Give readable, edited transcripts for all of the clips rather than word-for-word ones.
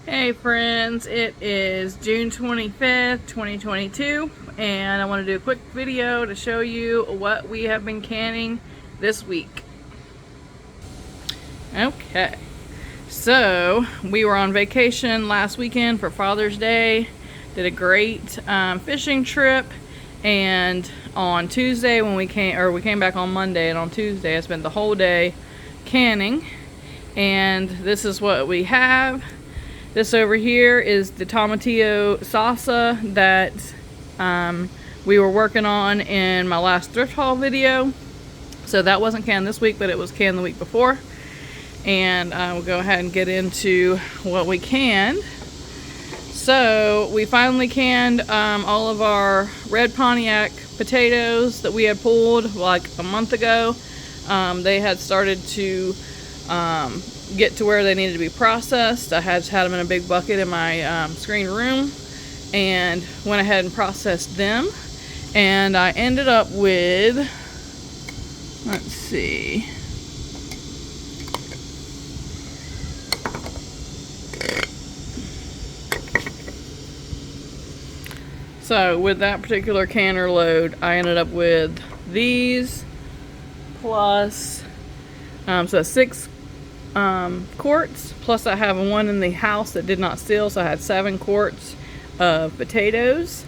Hey friends, it is June 25th, 2022, and I want to do a quick video to show you what we have been canning this week. Okay, so we were on vacation last weekend for Father's Day, did a great fishing trip, and on Tuesday when we came back on Monday, and on Tuesday I spent the whole day canning, and this is what we have. This over here is the tomatillo salsa that we were working on in my last thrift haul video. So that wasn't canned this week, but it was canned the week before. And I will go ahead and get into what we canned. So we finally canned all of our red Pontiac potatoes that we had pulled like a month ago. They had started to get to where they needed to be processed. I had them in a big bucket in my screen room and went ahead and processed them, and I ended up with, let's see, so with that particular canner load I ended up with these plus so 6 quarts, plus I have one in the house that did not seal, so I had 7 quarts of potatoes,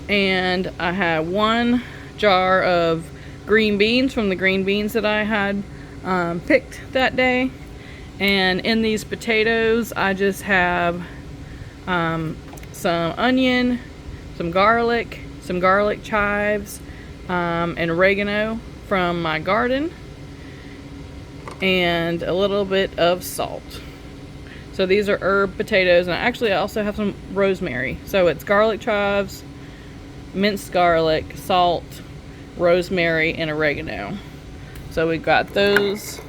and I had 1 jar of green beans from the green beans that I had picked that day. And in these potatoes I just have some onion, some garlic chives, and oregano from my garden, and a little bit of salt. So these are herb potatoes, and I also have some rosemary. So it's garlic chives, minced garlic, salt, rosemary, and oregano. So we got those.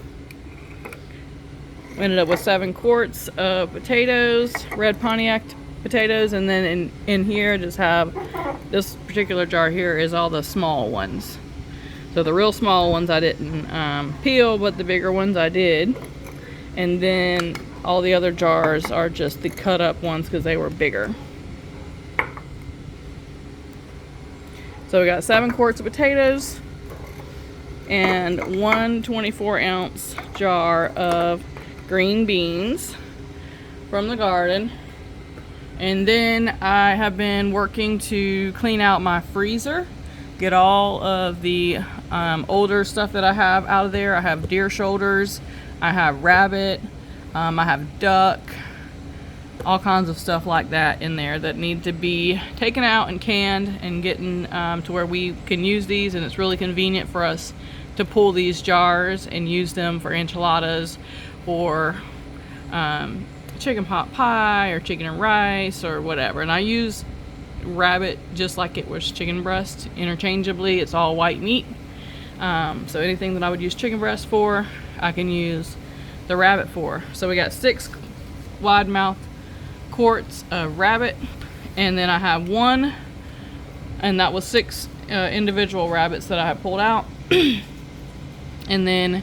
We ended up with 7 quarts of potatoes, red Pontiac potatoes, and then in here I just have this particular jar here is all the small ones. So the real small ones I didn't peel, but the bigger ones I did. And then all the other jars are just the cut up ones because they were bigger. So we got 7 quarts of potatoes and 1 24-ounce jar of green beans from the garden. And then I have been working to clean out my freezer, get all of the older stuff that I have out of there. I have deer shoulders, I have rabbit, I have duck, all kinds of stuff like that in there that need to be taken out and canned and getting to where we can use these. And it's really convenient for us to pull these jars and use them for enchiladas or chicken pot pie or chicken and rice or whatever. And I use rabbit just like it was chicken breast interchangeably. It's all white meat, so anything that I would use chicken breast for I can use the rabbit for. So we got 6 wide mouth quarts of rabbit, and then I have 1, and that was 6 individual rabbits that I have pulled out. And then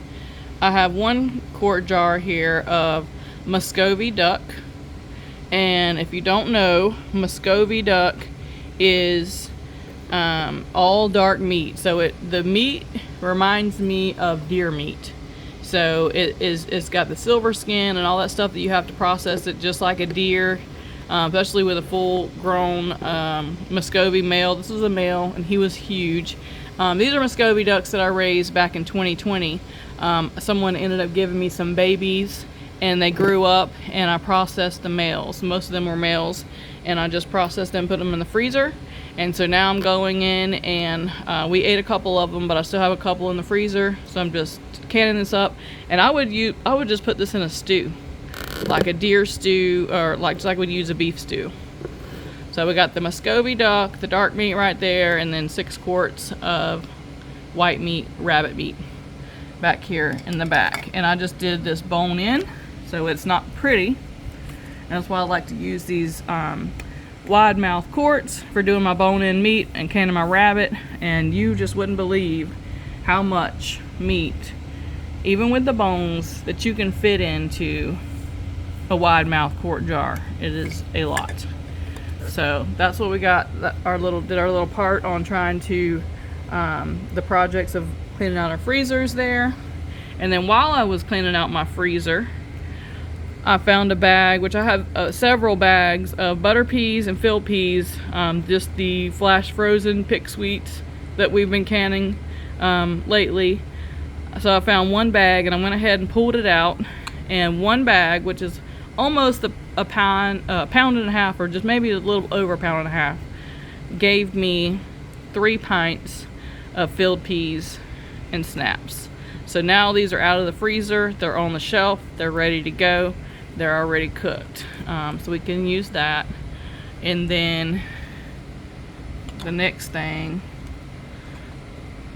I have 1 quart jar here of Muscovie duck. And if you don't know, Muscovie duck is all dark meat. So the meat reminds me of deer meat. So it's got the silver skin and all that stuff that you have to process it just like a deer, especially with a full-grown Muscovie male. This was a male, and he was huge. These are Muscovie ducks that I raised back in 2020. Someone ended up giving me some babies, and they grew up, and I processed the males. Most of them were males, and I just processed them, put them in the freezer. And so now I'm going in, and we ate a couple of them, but I still have a couple in the freezer. So I'm just canning this up, and I would just put this in a stew, like a deer stew, or just like we'd use a beef stew. So we got the Muscovie duck, the dark meat right there, and then 6 quarts of white meat, rabbit meat back here in the back. And I just did this bone in, so it's not pretty. And that's why I like to use these wide mouth quarts for doing my bone in meat and canning my rabbit. And you just wouldn't believe how much meat, even with the bones, that you can fit into a wide mouth quart jar. It is a lot. So that's what we got. Did our little part on trying to the projects of cleaning out our freezers there. And then while I was cleaning out my freezer, I found a bag, which I have several bags of butter peas and field peas, just the flash frozen pick sweets that we've been canning lately. So I found one bag and I went ahead and pulled it out, and one bag, which is almost a pound and a half, or just maybe a little over a pound and a half, gave me 3 pints of filled peas and snaps. So now these are out of the freezer, they're on the shelf, they're ready to go, they're already cooked. So we can use that. And then the next thing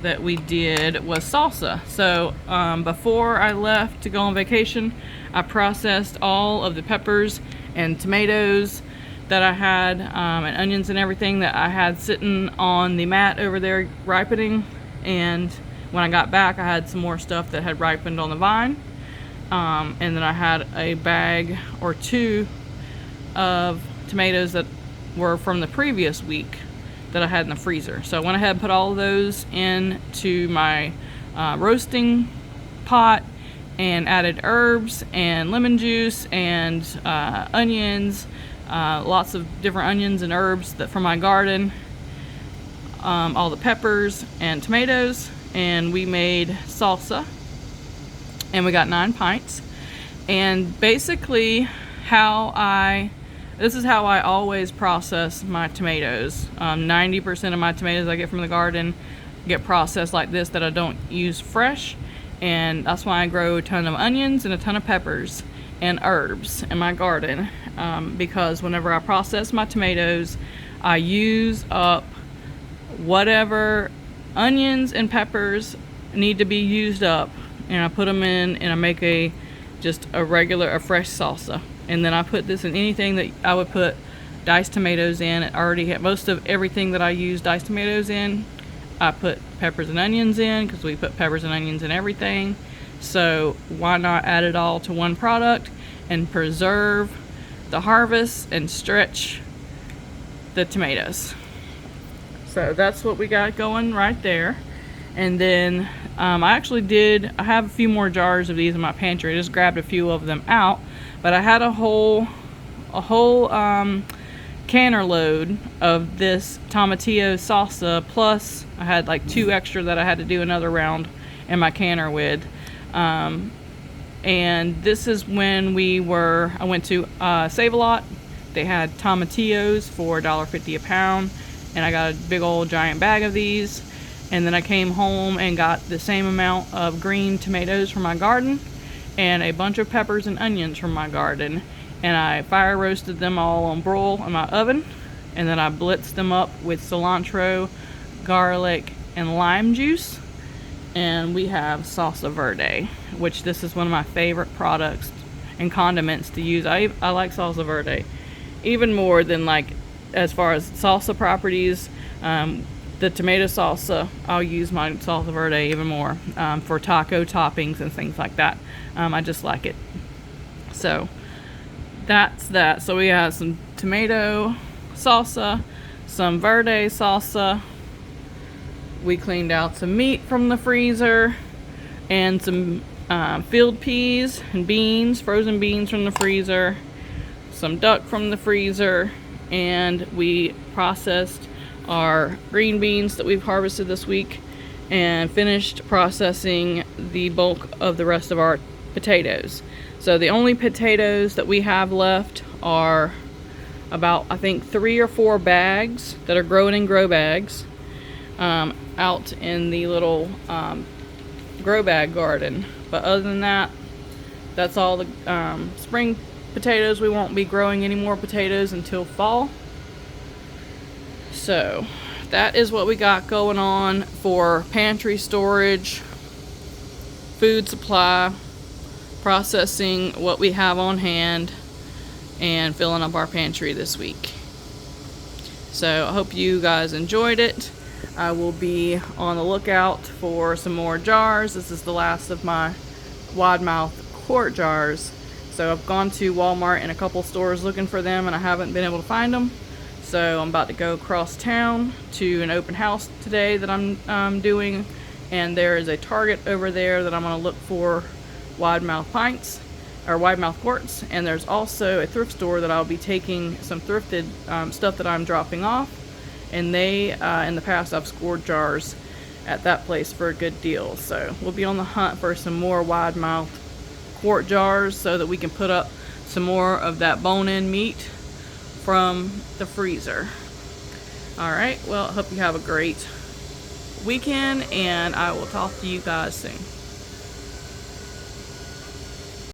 that we did was salsa. So before I left to go on vacation, I processed all of the peppers and tomatoes that I had, and onions and everything that I had sitting on the mat over there ripening. And when I got back, I had some more stuff that had ripened on the vine. And then I had a bag or two of tomatoes that were from the previous week that I had in the freezer. So I went ahead and put all of those into my roasting pot and added herbs and lemon juice and onions, lots of different onions and herbs that from my garden, all the peppers and tomatoes, and we made salsa, and we got 9 pints. And basically this is how I always process my tomatoes. 90% of my tomatoes I get from the garden get processed like this, that I don't use fresh. And that's why I grow a ton of onions and a ton of peppers and herbs in my garden, because whenever I process my tomatoes, I use up whatever onions and peppers need to be used up, and I put them in and I make just a fresh salsa. And then I put this in anything that I would put diced tomatoes in. It already had most of everything that I use diced tomatoes in. I put peppers and onions in because we put peppers and onions in everything. So why not add it all to one product and preserve the harvest and stretch the tomatoes? So that's what we got going right there. And then I have a few more jars of these in my pantry. I just grabbed a few of them out, but I had a whole canner load of this tomatillo salsa, plus I had like 2 extra that I had to do another round in my canner with. And this is when I went to Save-A-Lot. They had tomatillos for $1.50 a pound, and I got a big old giant bag of these. And then I came home and got the same amount of green tomatoes from my garden and a bunch of peppers and onions from my garden, and I fire roasted them all on broil in my oven, and then I blitzed them up with cilantro, garlic, and lime juice, and we have Salsa Verde, which this is one of my favorite products and condiments to use. I like Salsa Verde even more than, like, as far as salsa properties. The tomato salsa, I'll use my Salsa Verde even more for taco toppings and things like that. I just like it. So that's that. So we have some tomato salsa, some verde salsa. We cleaned out some meat from the freezer and some field peas and beans, frozen beans from the freezer, some duck from the freezer, and we processed our green beans that we've harvested this week and finished processing the bulk of the rest of our potatoes. So the only potatoes that we have left are about, I think, 3 or 4 bags that are grown in grow bags out in the little grow bag garden. But other than that, that's all the spring potatoes. We won't be growing any more potatoes until fall. So that is what we got going on for pantry storage, food supply, processing what we have on hand, and filling up our pantry this week. So I hope you guys enjoyed it. I will be on the lookout for some more jars. This is the last of my wide mouth quart jars. So I've gone to Walmart and a couple stores looking for them, and I haven't been able to find them. So I'm about to go across town to an open house today that I'm doing, and there is a Target over there that I'm going to look for wide mouth pints or wide mouth quarts, and there's also a thrift store that I'll be taking some thrifted stuff that I'm dropping off, and they in the past I've scored jars at that place for a good deal. So we'll be on the hunt for some more wide mouth quart jars so that we can put up some more of that bone-in meat from the freezer. Alright, well, I hope you have a great weekend, and I will talk to you guys soon.